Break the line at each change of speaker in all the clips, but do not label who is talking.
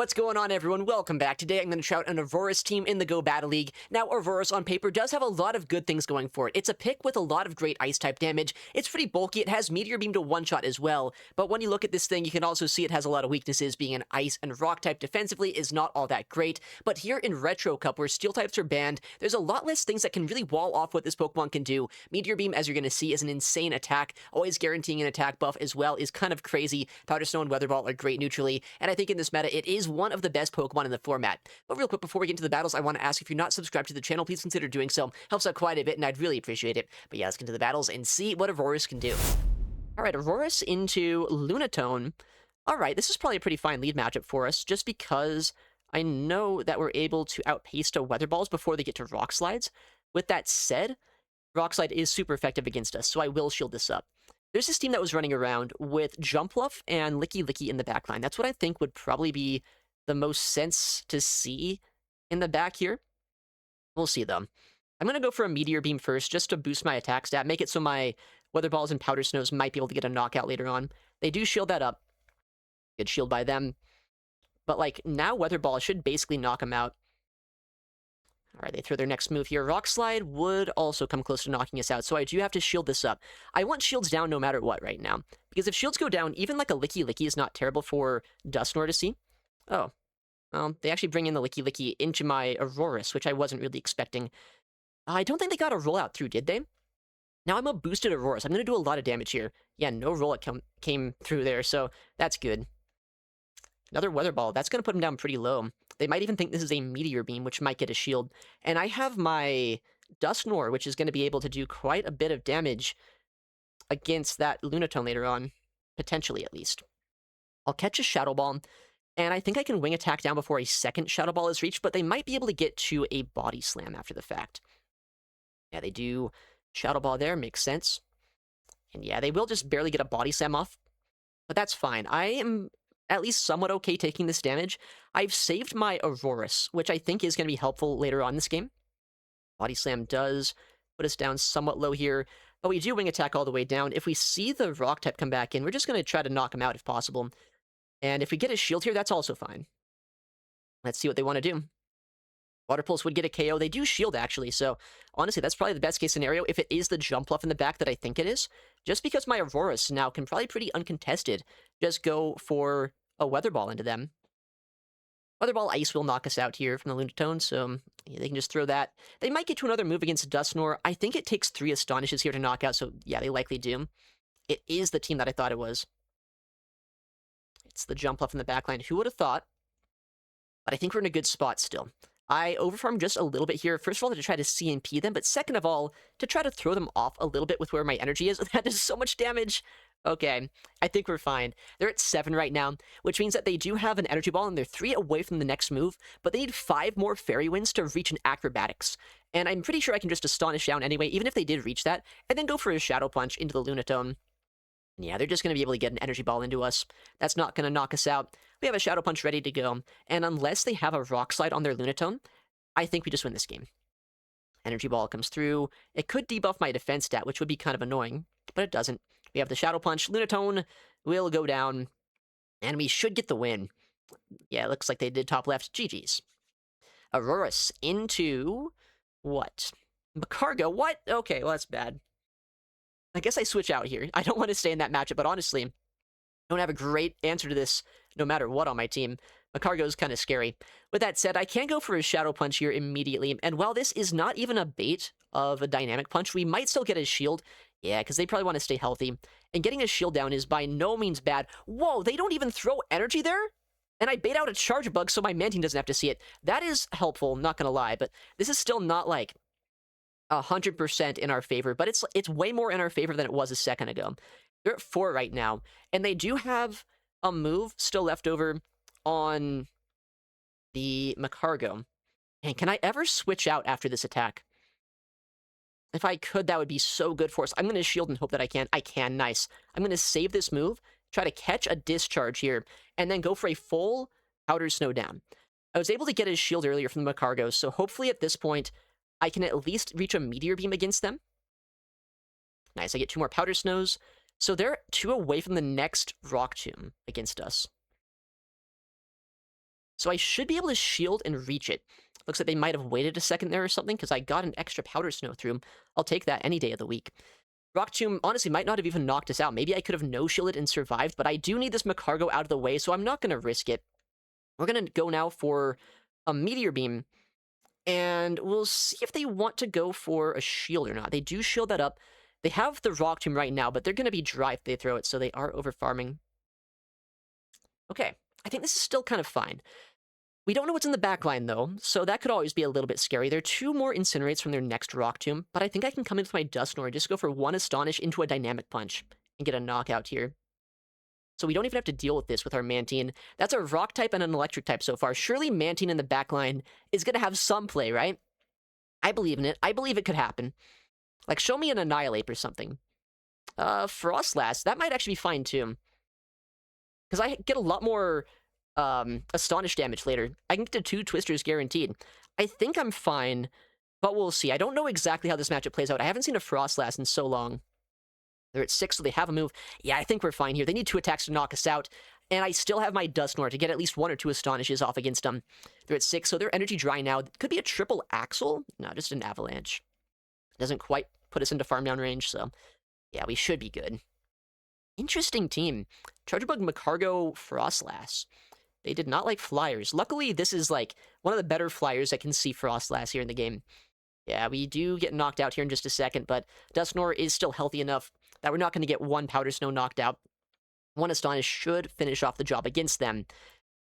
What's going on, everyone? Welcome back. Today I'm going to try out an Aurorus team in the Go Battle League. Now, Aurorus on paper does have a lot of good things going for it. It's a pick with a lot of great Ice-type damage. It's pretty bulky. It has Meteor Beam to one-shot as well. But when you look at this thing, you can also see it has a lot of weaknesses. Being an Ice and Rock-type defensively is not all that great. But here in Retro Cup, where Steel types are banned, there's a lot less things that can really wall off what this Pokemon can do. Meteor Beam, as you're going to see, is an insane attack. Always guaranteeing an attack buff as well is kind of crazy. Powder Snow and Weather Ball are great neutrally. And I think in this meta, it is one of the best Pokemon in the format. But real quick, before we get into the battles, I want to ask if you're not subscribed to the channel, please consider doing so. Helps out quite a bit, and I'd really appreciate it. But yeah, let's get into the battles and see what Aurorus can do. Alright, Aurorus into Lunatone. Alright, this is probably a pretty fine lead matchup for us, just because I know that we're able to outpace to Weather Balls before they get to Rock Slides. With that said, Rock Slide is super effective against us, so I will shield this up. There's this team that was running around with Jumpluff and Lickilicky in the backline. That's what I think would probably be the most sense to see in the back here. We'll see, though. I'm going to go for a Meteor Beam first, just to boost my attack stat, make it so my Weather Balls and Powder Snows might be able to get a knockout later on. They do shield that up. Good shield by them. But, like, now Weather Ball should basically knock them out. Alright, they throw their next move here. Rock Slide would also come close to knocking us out, so I do have to shield this up. I want shields down no matter what right now, because if shields go down, even like a Lickilicky is not terrible for Dusknoir to see. Oh, well, they actually bring in the Lickilicky into my Aurorus, which I wasn't really expecting. I don't think they got a rollout through, did they? Now I'm a boosted Aurorus. I'm going to do a lot of damage here. Yeah, no rollout came through there, so that's good. Another Weather Ball. That's going to put them down pretty low. They might even think this is a Meteor Beam, which might get a shield. And I have my Dusknoir, which is going to be able to do quite a bit of damage against that Lunatone later on. Potentially, at least. I'll catch a Shadow Ball, and I think I can Wing Attack down before a second Shadow Ball is reached, but they might be able to get to a Body Slam after the fact. Yeah, they do Shadow Ball there. Makes sense. And yeah, they will just barely get a Body Slam off. But that's fine. I am at least somewhat okay taking this damage. I've saved my Aurorus, which I think is going to be helpful later on in this game. Body Slam does put us down somewhat low here, but we do Wing Attack all the way down. If we see the Rock type come back in, we're just going to try to knock him out if possible. And if we get a shield here, that's also fine. Let's see what they want to do. Water Pulse would get a KO. They do shield, actually, so honestly, that's probably the best case scenario if it is the Jumpluff in the back that I think it is. Just because my Aurorus now can probably pretty uncontested just go for a Weather Ball into them. Weather Ball Ice will knock us out here from the Lunatone, so yeah, they can just throw that. They might get to another move against Dusknoir. I think it takes 3 Astonishes here to knock out, so yeah, they likely do. It is the team that I thought it was. It's the Jumpluff in the backline. Who would have thought? But I think we're in a good spot still. I overfarmed just a little bit here. First of all, to try to CMP them, but second of all, to try to throw them off a little bit with where my energy is. That does so much damage. Okay, I think we're fine. They're at 7 right now, which means that they do have an Energy Ball, and they're 3 away from the next move, but they need 5 more Fairy Winds to reach an Acrobatics. And I'm pretty sure I can just Astonish down anyway, even if they did reach that, and then go for a Shadow Punch into the Lunatone. Yeah, they're just going to be able to get an Energy Ball into us. That's not going to knock us out. We have a Shadow Punch ready to go, and unless they have a Rock Slide on their Lunatone, I think we just win this game. Energy Ball comes through. It could debuff my defense stat, which would be kind of annoying, but it doesn't. We have the Shadow Punch. Lunatone will go down, and we should get the win. Yeah, it looks like they did top left. GG's. Aurorus into what? Magcargo? What? Okay, well, that's bad. I guess I switch out here. I don't want to stay in that matchup, but honestly, I don't have a great answer to this no matter what on my team. Magcargo is kind of scary. With that said, I can go for a Shadow Punch here immediately, and while this is not even a bait of a Dynamic Punch, we might still get his shield. Yeah, because they probably want to stay healthy. And getting his shield down is by no means bad. Whoa, they don't even throw energy there? And I bait out a Charge Bug so my Mantine doesn't have to see it. That is helpful, not gonna lie, but this is still not like 100% in our favor, but it's way more in our favor than it was a second ago. They're at 4 right now, and they do have a move still left over on the Magcargo. And can I ever switch out after this attack? If I could, that would be so good for us. I'm going to shield and hope that I can. I can. Nice. I'm going to save this move, try to catch a discharge here, and then go for a full Powder Snow down. I was able to get his shield earlier from the Magcargo, so hopefully at this point, I can at least reach a Meteor Beam against them. Nice. I get 2 more Powder Snows. So they're 2 away from the next Rock Tomb against us. So I should be able to shield and reach it. Looks like they might have waited a second there or something, because I got an extra Powder Snow through. I'll take that any day of the week. Rock Tomb, honestly, might not have even knocked us out. Maybe I could have no-shielded and survived, but I do need this Magcargo out of the way, so I'm not going to risk it. We're going to go now for a Meteor Beam, and we'll see if they want to go for a shield or not. They do shield that up. They have the Rock Tomb right now, but they're going to be dry if they throw it, so they are over-farming. Okay, I think this is still kind of fine. We don't know what's in the backline, though, so that could always be a little bit scary. There are 2 more Incinerates from their next Rock Tomb, but I think I can come in with my Dusknoir and just go for 1 Astonish into a Dynamic Punch and get a knockout here. So we don't even have to deal with this with our Mantine. That's a Rock type and an Electric type so far. Surely Mantine in the backline is going to have some play, right? I believe in it. I believe it could happen. Like, show me an Annihilate or something. Frostlass, that might actually be fine, too. Because I get a lot more Astonish damage later. I can get to 2 Twisters guaranteed. I think I'm fine, but we'll see. I don't know exactly how this matchup plays out. I haven't seen a Frostlass in so long. They're at 6, so they have a move. Yeah, I think we're fine here. They need 2 attacks to knock us out, and I still have my Dusknoir to get at least 1 or 2 Astonishes off against them. They're at 6, so they're energy dry now. Could be a triple Axle. No, just an Avalanche. Doesn't quite put us into farm down range, so yeah, we should be good. Interesting team. Chargebug, Magcargo, Frostlass. They did not like Flyers. Luckily, this is, like, one of the better Flyers that can see Frostlass here in the game. Yeah, we do get knocked out here in just a second, but Dusknoir is still healthy enough that we're not going to get 1 Powder Snow knocked out. 1 Astonish should finish off the job against them,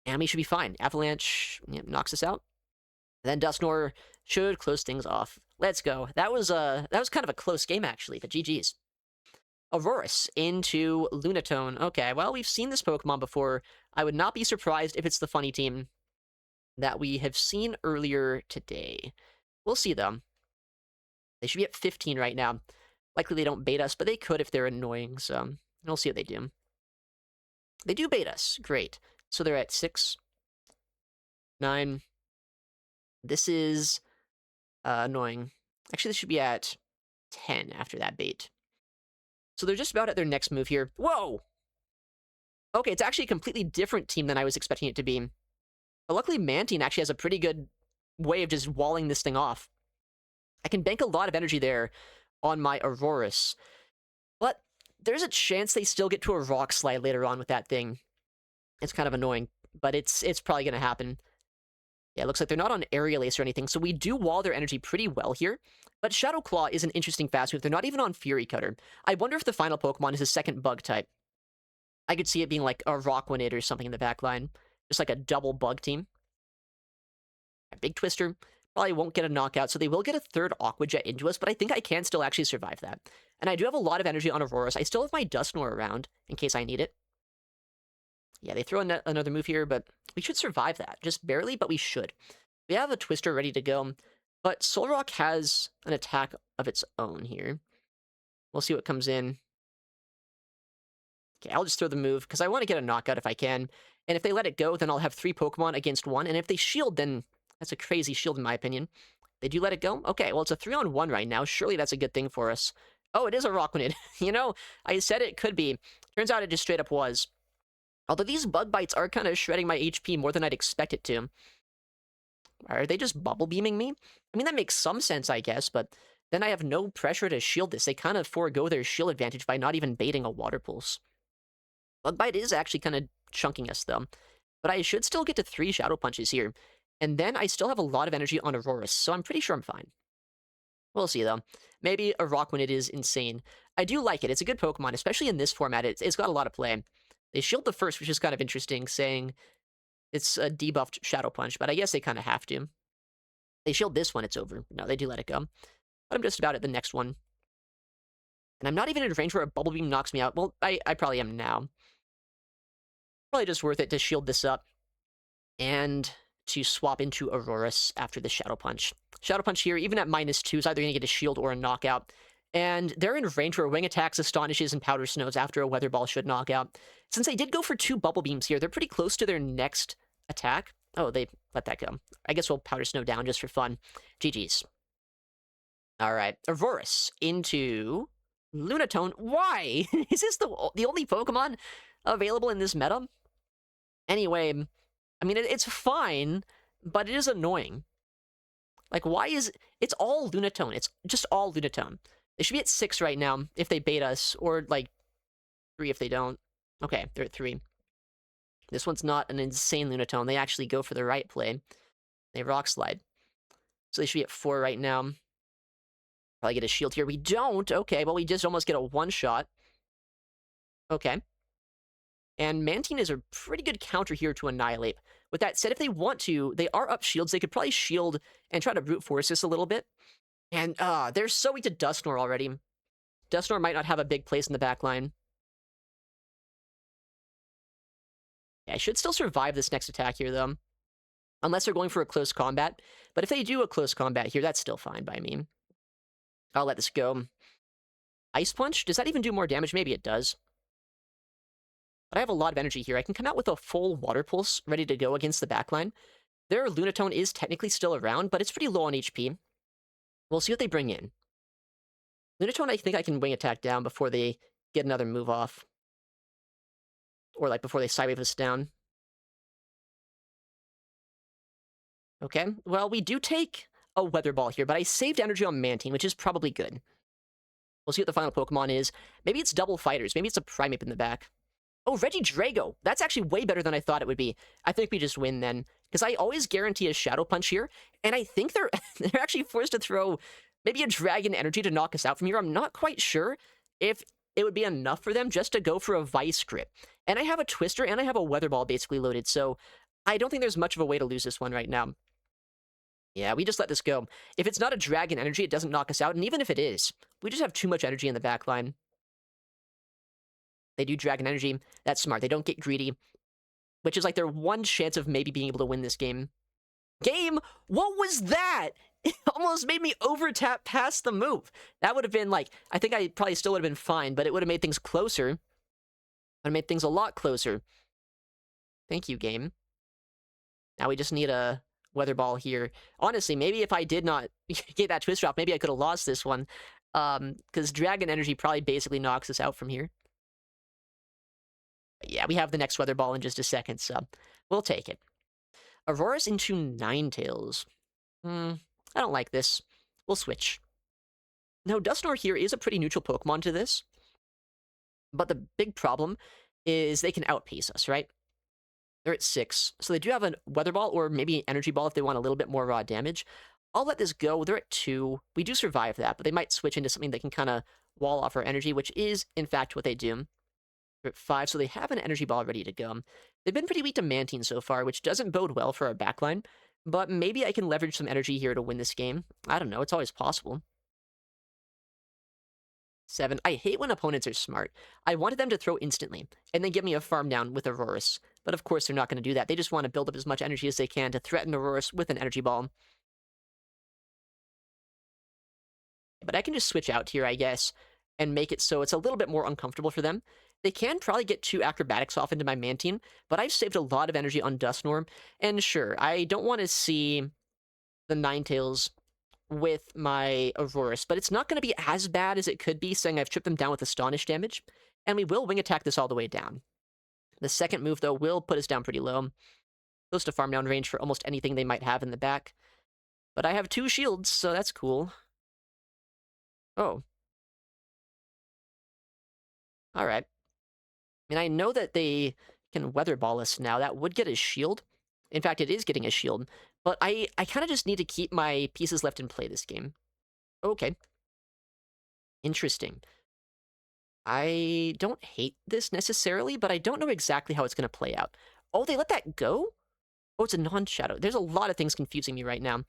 and we should be fine. Avalanche knocks us out. And then Dusknoir should close things off. Let's go. That was kind of a close game, actually, but GG's. Aurorus into Lunatone. Okay, well, we've seen this Pokemon before. I would not be surprised if it's the funny team that we have seen earlier today. We'll see, though. They should be at 15 right now. Likely they don't bait us, but they could if they're annoying, so we'll see what they do. They do bait us. Great. So they're at 6, 9. This is annoying. Actually, this should be at 10 after that bait. So they're just about at their next move here. Whoa! Okay, it's actually a completely different team than I was expecting it to be. But luckily, Mantine actually has a pretty good way of just walling this thing off. I can bank a lot of energy there on my Aurorus. But there's a chance they still get to a Rock Slide later on with that thing. It's kind of annoying, but it's probably going to happen. Yeah, it looks like they're not on Aerial Ace or anything, so we do wall their energy pretty well here. But Shadow Claw is an interesting fast move. They're not even on Fury Cutter. I wonder if the final Pokemon is a second bug type. I could see it being like a Rockwanid or something in the back line. Just like a double bug team. A Big Twister probably won't get a knockout, so they will get a 3rd Aqua Jet into us, but I think I can still actually survive that. And I do have a lot of energy on Aurorus. I still have my Dusknoir around in case I need it. Yeah, they throw another move here, but we should survive that. Just barely, but we should. We have a Twister ready to go, but Solrock has an attack of its own here. We'll see what comes in. Okay, I'll just throw the move, because I want to get a knockout if I can. And if they let it go, then I'll have 3 Pokemon against 1, and if they shield, then that's a crazy shield in my opinion. They do let it go? Okay, well, it's a 3-on-1 right now. Surely that's a good thing for us. Oh, it is a Rockwanid. You know, I said it could be. Turns out it just straight up was. Although these bug bites are kind of shredding my HP more than I'd expect it to. Are they just bubble beaming me? I mean, that makes some sense, I guess, but then I have no pressure to shield this. They kind of forego their shield advantage by not even baiting a Water Pulse. Bug bite is actually kind of chunking us, though. But I should still get to 3 Shadow Punches here. And then I still have a lot of energy on Aurorus, so I'm pretty sure I'm fine. We'll see, though. Maybe a Rockwanid is insane. I do like it. It's a good Pokemon, especially in this format. It's got a lot of play. They shield the first, which is kind of interesting, saying it's a debuffed Shadow Punch, but I guess they kind of have to. They shield this one, it's over. No, they do let it go. But I'm just about at the next one. And I'm not even in range where a Bubble Beam knocks me out. Well, I probably am now. Probably just worth it to shield this up. And to swap into Aurorus after the Shadow Punch. Shadow Punch here, even at -2, is either going to get a shield or a knockout. And they're in range where Wing Attacks, Astonishes, and Powder Snows after a Weather Ball should knock out. Since they did go for 2 Bubble Beams here, they're pretty close to their next attack. Oh, they let that go. I guess we'll Powder Snow down just for fun. GG's. Alright, Aurorus into Lunatone. Why? Is this the only Pokemon available in this meta? Anyway, I mean, it's fine, but it is annoying. Like, why is... It's all Lunatone. It's just all Lunatone. They should be at 6 right now if they bait us, or, like, 3 if they don't. Okay, they're at 3. This one's not an insane Lunatone. They actually go for the right play. They Rock Slide. So they should be at 4 right now. Probably get a shield here. We don't. Okay, well, we just almost get a one-shot. Okay. And Mantine is a pretty good counter here to Annihilate. With that said, if they want to, they are up shields. They could probably shield and try to brute force this a little bit. And they're so weak to Dusknoir already. Dusknoir might not have a big place in the back line. Yeah, I should still survive this next attack here, though. Unless they're going for a close combat. But if they do a close combat here, that's still fine by me. I'll let this go. Ice Punch? Does that even do more damage? Maybe it does. But I have a lot of energy here. I can come out with a full Water Pulse ready to go against the backline. Their Lunatone is technically still around, but it's pretty low on HP. We'll see what they bring in. Lunatone, I think I can wing attack down before they get another move off. Or, like, before they sidewave us down. Okay, well, we do take a Weather Ball here, but I saved energy on Mantine, which is probably good. We'll see what the final Pokemon is. Maybe it's double fighters. Maybe it's a Primeape in the back. Oh, Regidrago! That's actually way better than I thought it would be. I think we just win then. Because I always guarantee a Shadow Punch here, and I think they're actually forced to throw maybe a Dragon Energy to knock us out from here. I'm not quite sure if it would be enough for them just to go for a Vice Grip. And I have a Twister, and I have a Weather Ball basically loaded, so I don't think there's much of a way to lose this one right now. Yeah, we just let this go. If it's not a Dragon Energy, it doesn't knock us out, and even if it is, we just have too much energy in the back line. They do Dragon Energy. That's smart. They don't get greedy, which is like their one chance of maybe being able to win this game. Game? What was that? It almost made me over-tap past the move. That would have been like, I think I probably still would have been fine, but it would have made things closer. It would have made things a lot closer. Thank you, game. Now we just need a Weather Ball here. Honestly, maybe if I did not get that Twister off, maybe I could have lost this one. Because Dragon Energy probably basically knocks us out from here. But yeah, we have the next Weather Ball in just a second, so we'll take it. Aurorus into Ninetales. I don't like this. We'll switch. Now, Dusknoir here is a pretty neutral Pokemon to this. But the big problem is they can outpace us, right? They're at 6, so they do have a Weather Ball or maybe an Energy Ball if they want a little bit more raw damage. I'll let this go. They're at 2. We do survive that, but they might switch into something that can kind of wall off our energy, which is, in fact, what they do. They're at 5, so they have an Energy Ball ready to go. They've been pretty weak to Mantine so far, which doesn't bode well for our backline, but maybe I can leverage some energy here to win this game. I don't know. It's always possible. 7. I hate when opponents are smart. I wanted them to throw instantly, and then give me a farm down with Aurorus. But of course they're not going to do that. They just want to build up as much energy as they can to threaten Aurorus with an Energy Ball. But I can just switch out here, I guess, and make it so it's a little bit more uncomfortable for them. They can probably get 2 Acrobatics off into my Mantine, but I've saved a lot of energy on Dusknoir. And sure, I don't want to see the Ninetales with my Aurorus, but it's not going to be as bad as it could be, saying I've tripped them down with Astonish damage, and we will wing attack this all the way down. The second move, though, will put us down pretty low, close to farm down range for almost anything they might have in the back. But I have 2 shields, so that's cool. Oh. Alright. I mean, I know that they can Weather Ball us now. That would get a shield. In fact, it is getting a shield. But I kind of just need to keep my pieces left in play this game. Okay. Interesting. I don't hate this necessarily, but I don't know exactly how it's going to play out. Oh, they let that go? Oh, it's a non-shadow. There's a lot of things confusing me right now.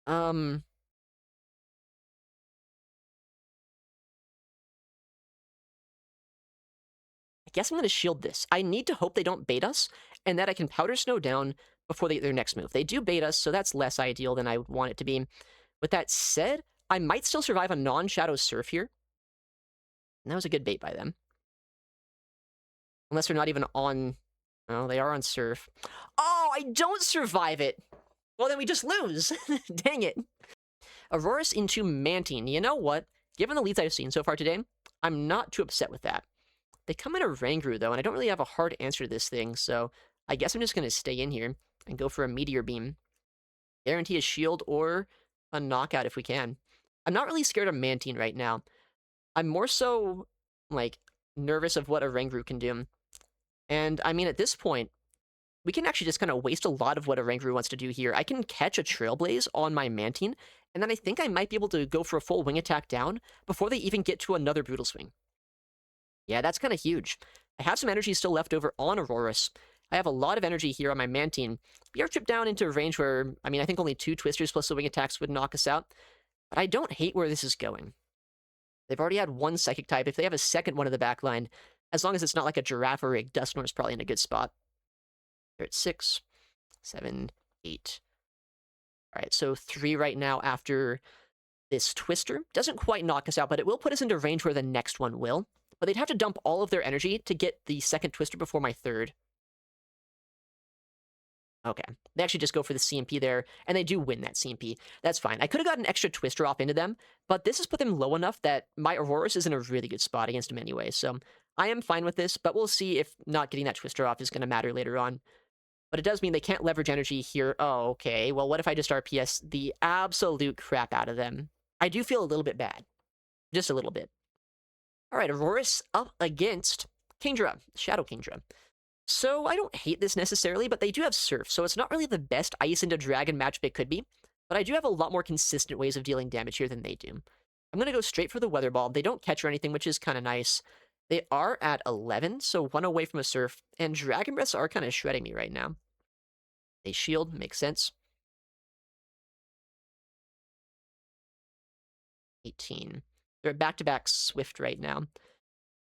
I guess I'm going to shield this. I need to hope they don't bait us, and that I can Powder Snow down before they get their next move. They do bait us, so that's less ideal than I would want it to be. With that said, I might still survive a non-Shadow Surf here. And that was a good bait by them. Unless they're not even on... Oh, they are on Surf. Oh, I don't survive it! Well, then we just lose. Dang it. Aurorus into Mantine. You know what? Given the leads I've seen so far today, I'm not too upset with that. They come in Oranguru, though, and I don't really have a hard answer to this thing, so I guess I'm just going to stay in here and go for a Meteor Beam. Guarantee a shield or a knockout if we can. I'm not really scared of Mantine right now. I'm more so, like, nervous of what Oranguru can do. And, I mean, at this point, we can actually just kind of waste a lot of what Oranguru wants to do here. I can catch a Trailblaze on my Mantine, and then I think I might be able to go for a full wing attack down before they even get to another Brutal Swing. Yeah, that's kind of huge. I have some energy still left over on Aurorus. I have a lot of energy here on my Mantine. We are tripped down into a range where, I mean, I think only 2 Twisters plus the wing attacks would knock us out. But I don't hate where this is going. They've already had 1 Psychic type. If they have a second one in the back line, as long as it's not like a Giraffe or Rig, Dusknoir is probably in a good spot. They're at 6, 7, 8. All right, so 3 right now after this Twister. Doesn't quite knock us out, but it will put us into range where the next one will. But they'd have to dump all of their energy to get the second Twister before my third. Okay. They actually just go for the CMP there, and they do win that CMP. That's fine. I could have got an extra Twister off into them, but this has put them low enough that my Aurorus is in a really good spot against him anyway, so I am fine with this, but we'll see if not getting that Twister off is going to matter later on. But it does mean they can't leverage energy here. Oh, okay. Well, what if I just RPS the absolute crap out of them? I do feel a little bit bad. Just a little bit. All right, Aurorus up against Kingdra, Shadow Kingdra. So I don't hate this necessarily, but they do have Surf, so it's not really the best Ice into Dragon matchup it could be, but I do have a lot more consistent ways of dealing damage here than they do. I'm going to go straight for the Weather Ball. They don't catch or anything, which is kind of nice. They are at 11, so 1 away from a Surf, and Dragon Breaths are kind of shredding me right now. They shield, makes sense. 18. They're back-to-back Swift right now.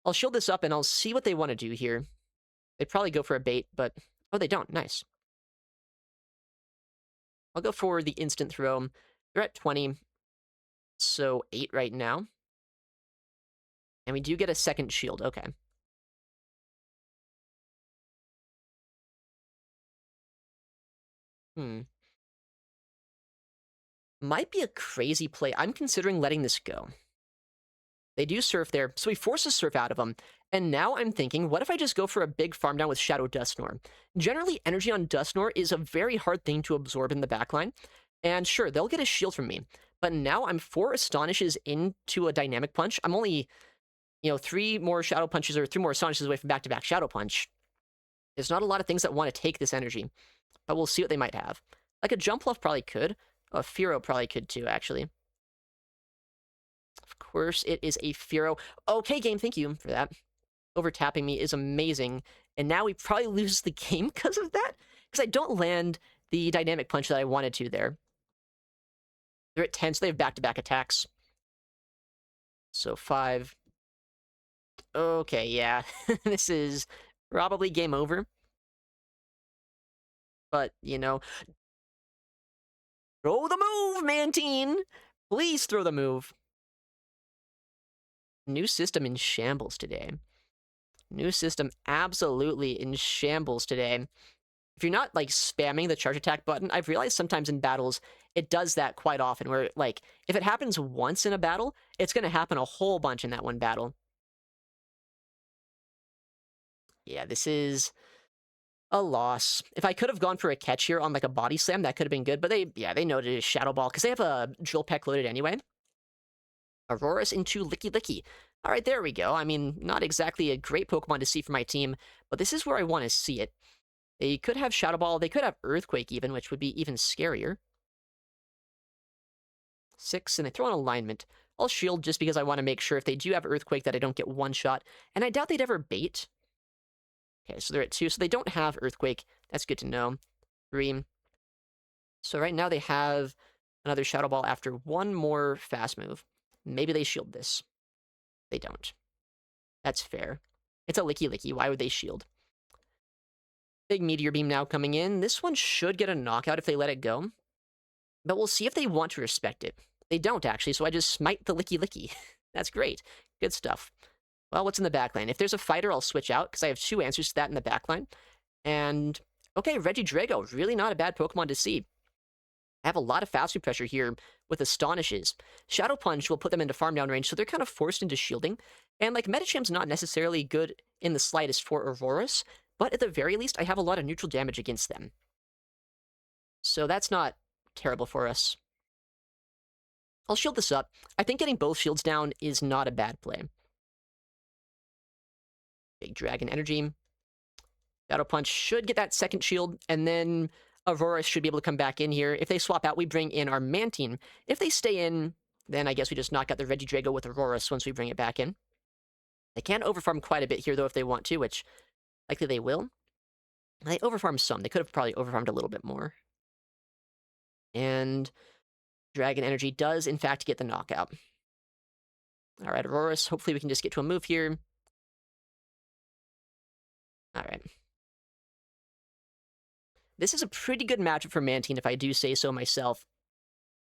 I'll shield this up, and I'll see what they want to do here. They'd probably go for a bait, but... Oh, they don't. Nice. I'll go for the instant throw. They're at 20, so 8 right now. And we do get a second shield. Okay. Might be a crazy play. I'm considering letting this go. They do Surf there, so we force a Surf out of them. And now I'm thinking, what if I just go for a big farm down with Shadow Dusknoir? Generally, energy on Dusknoir is a very hard thing to absorb in the backline. And sure, they'll get a shield from me. But now I'm 4 Astonishes into a Dynamic Punch. I'm only, 3 more Shadow Punches or 3 more Astonishes away from back-to-back Shadow Punch. There's not a lot of things that want to take this energy. But we'll see what they might have. Like a Jumpluff probably could. A Furo probably could too, actually. Of course, it is a Furo. Okay, game, thank you for that. Over-tapping me is amazing. And now we probably lose the game because of that. Because I don't land the Dynamic Punch that I wanted to there. They're at 10, so they have back-to-back attacks. So 5. Okay, yeah. This is probably game over. But, throw the move, Mantine! Please throw the move. New system in shambles today. New system absolutely in shambles today. If you're not, spamming the charge attack button, I've realized sometimes in battles, it does that quite often, where, if it happens once in a battle, it's going to happen a whole bunch in that one battle. Yeah, this is a loss. If I could have gone for a catch here on, a body slam, that could have been good, but they know it is Shadow Ball, because they have a Drill Peck loaded anyway. Aurorus into Lickilicky. All right, there we go. I mean, not exactly a great Pokemon to see for my team, but this is where I want to see it. They could have Shadow Ball. They could have Earthquake even, which would be even scarier. 6, and they throw an Alignment. I'll shield just because I want to make sure if they do have Earthquake that I don't get one shot, and I doubt they'd ever bait. Okay, so they're at 2, so they don't have Earthquake. That's good to know. 3. So right now they have another Shadow Ball after one more fast move. Maybe they shield this. They don't. That's fair. It's a Lickilicky. Why would they shield? Big Meteor Beam now coming in. This one should get a knockout if they let it go. But we'll see if they want to respect it. They don't, actually, so I just smite the Lickilicky. That's great. Good stuff. Well, what's in the backline? If there's a fighter, I'll switch out, because I have 2 answers to that in the backline. And, okay, Regidrago. Really not a bad Pokemon to see. I have a lot of fast food pressure here with Astonishes. Shadow Punch will put them into farm down range, so they're kind of forced into shielding. And, Metacham's not necessarily good in the slightest for Aurorus, but at the very least, I have a lot of neutral damage against them. So that's not terrible for us. I'll shield this up. I think getting both shields down is not a bad play. Big Dragon Energy. Shadow Punch should get that second shield, and then Aurorus should be able to come back in here. If they swap out, we bring in our Mantine. If they stay in, then I guess we just knock out the Regidrago with Aurorus once we bring it back in. They can overfarm quite a bit here, though, if they want to, which likely they will. They overfarm some. They could have probably overfarmed a little bit more. And Dragon Energy does, in fact, get the knockout. All right, Aurorus, hopefully we can just get to a move here. All right. This is a pretty good matchup for Mantine, if I do say so myself.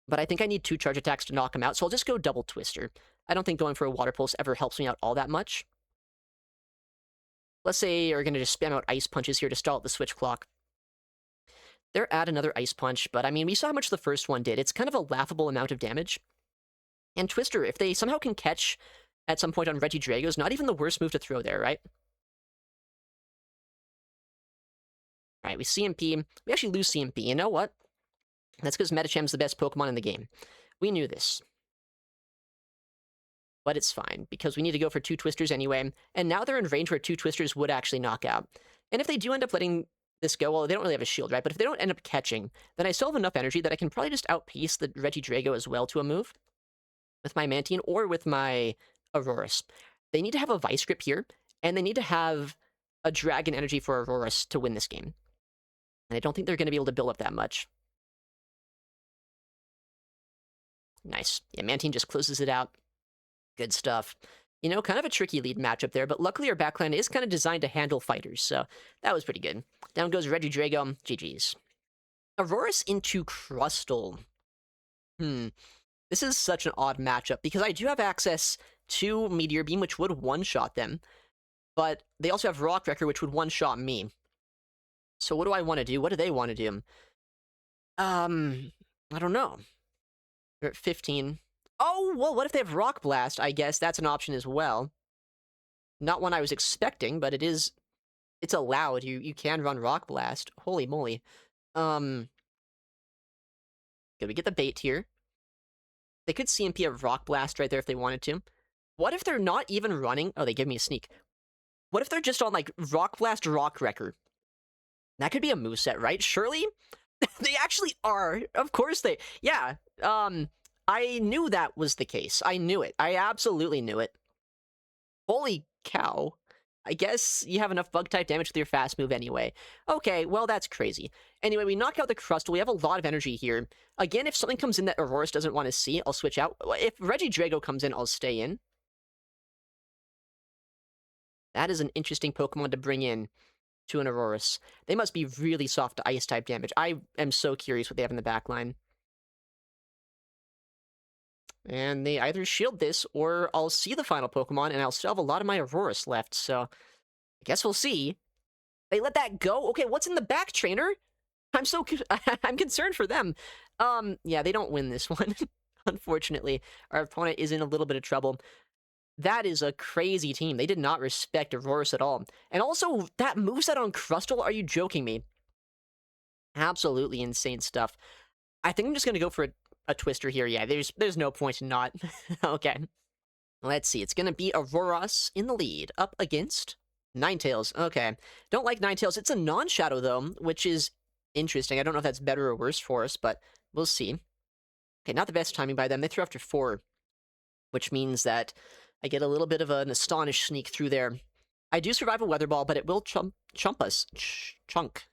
But I think I need 2 charge attacks to knock him out, so I'll just go double Twister. I don't think going for a Water Pulse ever helps me out all that much. Let's say you're going to just spam out Ice Punches here to stall out the Switch Clock. They're at another Ice Punch, but I mean, we saw how much the first one did. It's kind of a laughable amount of damage. And Twister, if they somehow can catch at some point on Regidrago, is not even the worst move to throw there, right? Alright, we CMP. We actually lose CMP. You know what? That's because Metacham's the best Pokemon in the game. We knew this. But it's fine, because we need to go for 2 Twisters anyway, and now they're in range where 2 Twisters would actually knock out. And if they do end up letting this go, well, they don't really have a shield, right? But if they don't end up catching, then I still have enough energy that I can probably just outpace the Regidrago as well to a move. With my Mantine or with my Aurorus. They need to have a Vice Grip here, and they need to have a Dragon Energy for Aurorus to win this game. And I don't think they're going to be able to build up that much. Nice. Yeah, Mantine just closes it out. Good stuff. You know, kind of a tricky lead matchup there, but luckily our backline is kind of designed to handle fighters, so that was pretty good. Down goes Regidrago. GG's. Aurorus into Crustle. This is such an odd matchup, because I do have access to Meteor Beam, which would one-shot them, but they also have Rock Wrecker, which would one-shot me. So what do I want to do? What do they want to do? I don't know. They're at 15. Oh, well, what if they have Rock Blast? I guess that's an option as well. Not one I was expecting, but it's allowed. You can run Rock Blast. Holy moly. Good, we get the bait here. They could CMP a Rock Blast right there if they wanted to. What if they're not even running? Oh, they give me a sneak. What if they're just on, like, Rock Blast, Rock Wrecker? That could be a moveset, right? Surely? They actually are. Of course they... Yeah. I knew that was the case. I knew it. I absolutely knew it. Holy cow. I guess you have enough Bug-type damage with your fast move anyway. Okay, well, that's crazy. Anyway, we knock out the Crustle. We have a lot of energy here. Again, if something comes in that Aurorus doesn't want to see, I'll switch out. If Regidrago comes in, I'll stay in. That is an interesting Pokemon to bring in to an Aurorus. They must be really soft to Ice-type damage. I am so curious what they have in the backline. And they either shield this, or I'll see the final Pokemon, and I'll still have a lot of my Aurorus left, so I guess we'll see. They let that go? Okay, what's in the back, trainer? I'm concerned for them. Yeah, they don't win this one, unfortunately. Our opponent is in a little bit of trouble. That is a crazy team. They did not respect Aurorus at all. And also, that moveset on Crustle, are you joking me? Absolutely insane stuff. I think I'm just going to go for a Twister here. Yeah, there's no point in not. Okay. Let's see. It's going to be Aurorus in the lead, up against Ninetales. Okay. Don't like Ninetales. It's a non-shadow, though, which is interesting. I don't know if that's better or worse for us, but we'll see. Okay, not the best timing by them. They threw after 4, which means that I get a little bit of an Astonish sneak through there. I do survive a Weather Ball, but it will chunk us. Chunk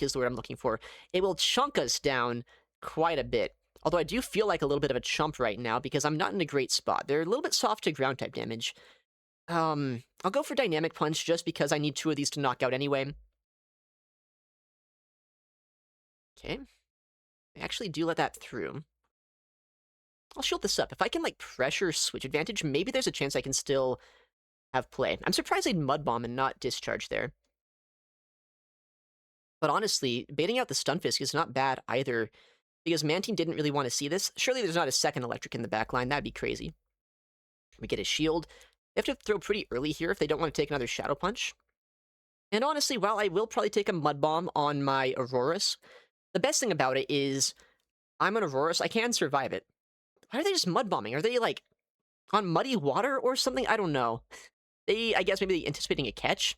is the word I'm looking for. It will chunk us down quite a bit. Although I do feel like a little bit of a chump right now, because I'm not in a great spot. They're a little bit soft to ground-type damage. I'll go for Dynamic Punch, just because I need 2 of these to knock out anyway. Okay. I actually do let that through. I'll shield this up. If I can, like, pressure Switch Advantage, maybe there's a chance I can still have play. I'm surprised they'd Mud Bomb and not Discharge there. But honestly, baiting out the Stunfisk is not bad either, because Mantine didn't really want to see this. Surely there's not a second Electric in the backline. That'd be crazy. We get a shield. They have to throw pretty early here if they don't want to take another Shadow Punch. And honestly, while I will probably take a Mud Bomb on my Aurorus, the best thing about it is I'm an Aurorus, I can survive it. Why are they just Mud Bombing? Are they, like, on muddy water or something? I don't know. I guess maybe they're anticipating a catch?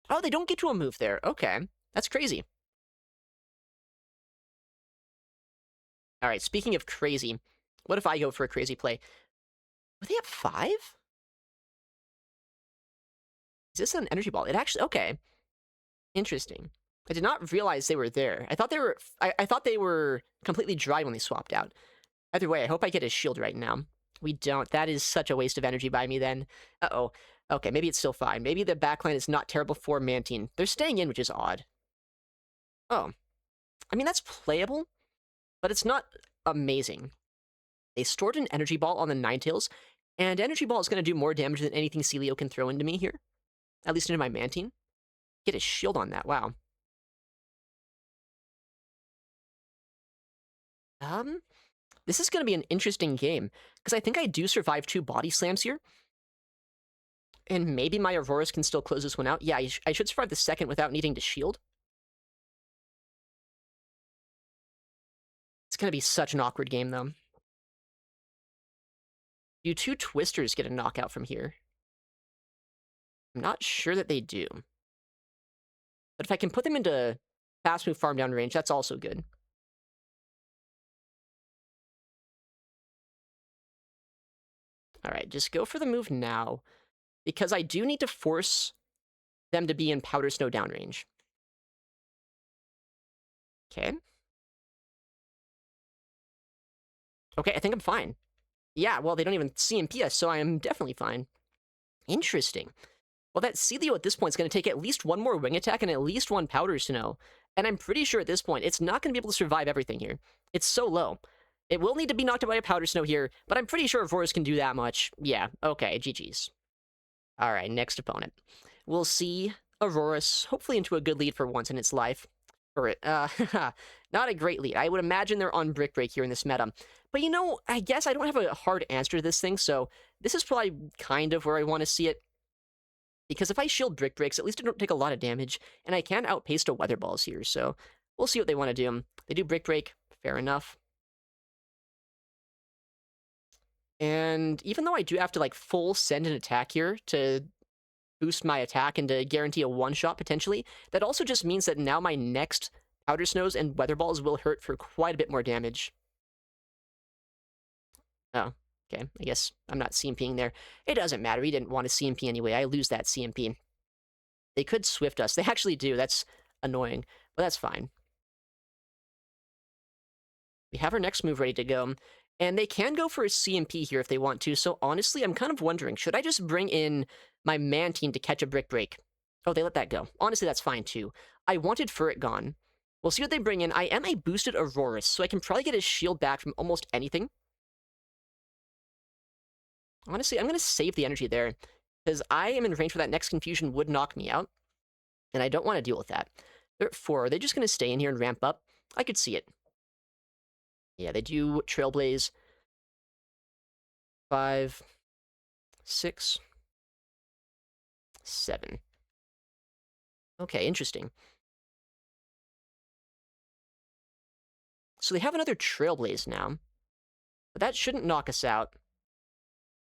Oh, they don't get to a move there. Okay. That's crazy. Alright, speaking of crazy, what if I go for a crazy play? Were they at 5? Is this an energy ball? It actually... Okay. Interesting. I did not realize they were there. I thought they were... I thought they were completely dry when they swapped out. Either way, I hope I get his shield right now. We don't. That is such a waste of energy by me then. Uh-oh. Okay, maybe it's still fine. Maybe the backline is not terrible for Mantine. They're staying in, which is odd. Oh. I mean, that's playable, but it's not amazing. They stored an energy ball on the Ninetales, and energy ball is going to do more damage than anything Celio can throw into me here. At least into my Mantine. Get a shield on that, wow. This is going to be an interesting game, because I think I do survive 2 body slams here. And maybe my Aurorus can still close this one out. Yeah, I should survive the second without needing to shield. It's going to be such an awkward game, though. Do 2 Twisters get a knockout from here? I'm not sure that they do. But if I can put them into fast move farm down range, that's also good. Alright, just go for the move now. Because I do need to force them to be in Powder Snow downrange. Okay. Okay, I think I'm fine. Yeah, well, they don't even CMP us, so I am definitely fine. Interesting. Well, that Celio at this point is going to take at least 1 more wing attack and at least 1 Powder Snow. And I'm pretty sure at this point, it's not going to be able to survive everything here. It's so low. It will need to be knocked out by a Powder Snow here, but I'm pretty sure Aurorus can do that much. Yeah, okay, GG's. Alright, next opponent. We'll see Aurorus, hopefully into a good lead for once in its life. Furret, not a great lead. I would imagine they're on Brick Break here in this meta. But you know, I guess I don't have a hard answer to this thing, so this is probably kind of where I want to see it. Because if I shield Brick Breaks, at least I don't take a lot of damage, and I can outpace the Weather Balls here, so we'll see what they want to do. They do Brick Break, fair enough. And even though I do have to, like, full send an attack here to boost my attack and to guarantee a one-shot, potentially, that also just means that now my next Powder Snows and Weather Balls will hurt for quite a bit more damage. Oh, okay. I guess I'm not CMPing there. It doesn't matter. He didn't want to CMP anyway. I lose that CMP. They could Swift us. They actually do. That's annoying, but that's fine. We have our next move ready to go. And they can go for a CMP here if they want to, so honestly, I'm kind of wondering, should I just bring in my Mantine to catch a Brick Break? Oh, they let that go. Honestly, that's fine too. I wanted Furret gone. We'll see what they bring in. I am a boosted Aurorus, so I can probably get his shield back from almost anything. Honestly, I'm going to save the energy there, because I am in range where that next Confusion would knock me out, and I don't want to deal with that. They're at 4. Are they just going to stay in here and ramp up? I could see it. Yeah, they do Trailblaze. 5, 6, 7. Okay, interesting. So they have another Trailblaze now. But that shouldn't knock us out.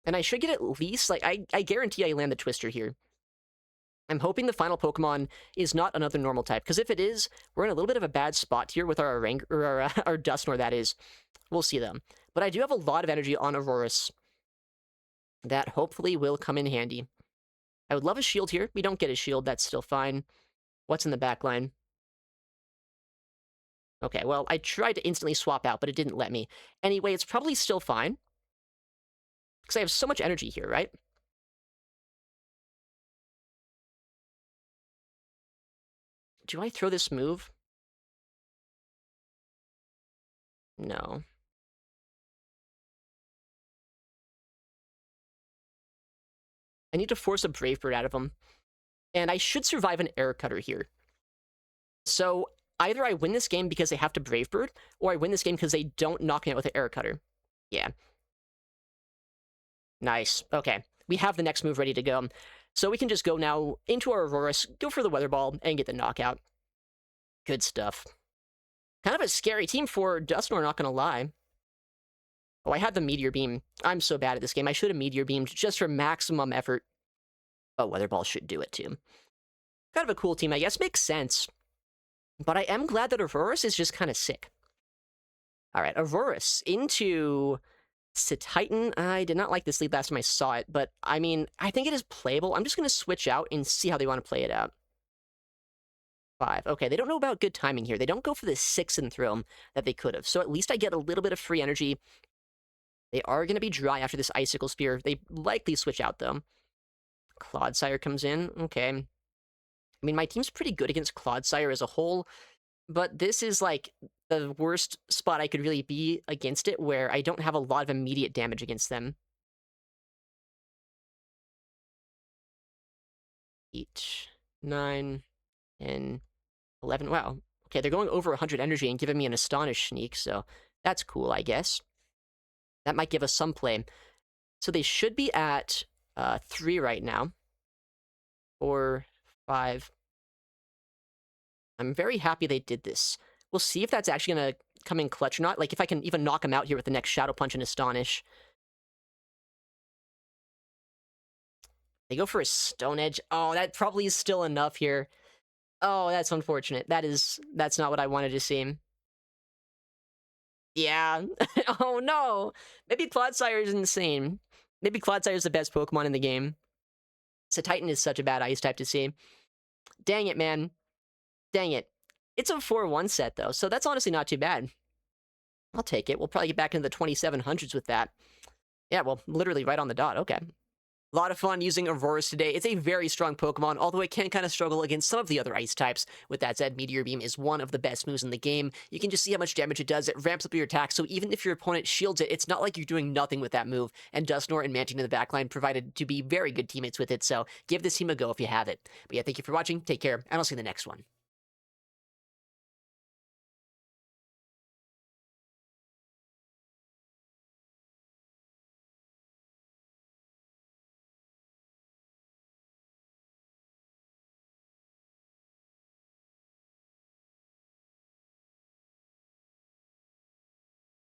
And I should get at least, like, I guarantee I land the Twister here. I'm hoping the final Pokemon is not another normal type, because if it is, we're in a little bit of a bad spot here with our our Dusknoir, that is. We'll see, though. But I do have a lot of energy on Aurorus. That hopefully will come in handy. I would love a shield here. We don't get a shield, that's still fine. What's in the back line? Okay, well, I tried to instantly swap out, but it didn't let me. Anyway, it's probably still fine. Because I have so much energy here, right? Do I throw this move? No. I need to force a Brave Bird out of him. And I should survive an Air Cutter here. So, either I win this game because they have to Brave Bird, or I win this game because they don't knock me out with an Air Cutter. Yeah. Nice. Okay. We have the next move ready to go. So we can just go now into our Aurorus, go for the Weather Ball, and get the knockout. Good stuff. Kind of a scary team for Dusknoir, not gonna lie. Oh, I had the Meteor Beam. I'm so bad at this game. I should have Meteor Beamed just for maximum effort. Oh, Weather Ball should do it too. Kind of a cool team, I guess. Makes sense. But I am glad that Aurorus is just kind of sick. Alright, Aurorus into Titan. I did not like this lead last time I saw it, but I mean, I think it is playable. I'm just going to switch out and see how they want to play it out. 5. Okay, they don't know about good timing here. They don't go for the 6 and throw that they could have. So at least I get a little bit of free energy. They are going to be dry after this Icicle Spear. They likely switch out, though. Clodsire comes in. Okay. I mean, my team's pretty good against Clodsire as a whole, but this is, like, the worst spot I could really be against it, where I don't have a lot of immediate damage against them. 8, 9, 10, 11. Wow. Okay, they're going over 100 energy and giving me an Astonish Sneak, so that's cool, I guess. That might give us some play. So they should be at 3 right now. 4, 5. I'm very happy they did this. We'll see if that's actually going to come in clutch or not. Like, if I can even knock him out here with the next Shadow Punch and Astonish. They go for a Stone Edge. Oh, that probably is still enough here. Oh, that's unfortunate. That's not what I wanted to see. Yeah. Oh, no. Maybe Clodsire is insane. Maybe Clodsire is the best Pokemon in the game. So Titan is such a bad ice type to see. Dang it, man. Dang it. It's a 4-1 set, though, so that's honestly not too bad. I'll take it. We'll probably get back into the 2700s with that. Yeah, well, literally right on the dot. Okay. A lot of fun using Aurorus today. It's a very strong Pokemon, although it can kind of struggle against some of the other ice types. With that said, Meteor Beam is one of the best moves in the game. You can just see how much damage it does. It ramps up your attack, so even if your opponent shields it, it's not like you're doing nothing with that move. And Dusknoir and Mantine in the backline provided to be very good teammates with it, so give this team a go if you have it. But yeah, thank you for watching, take care, and I'll see you in the next one.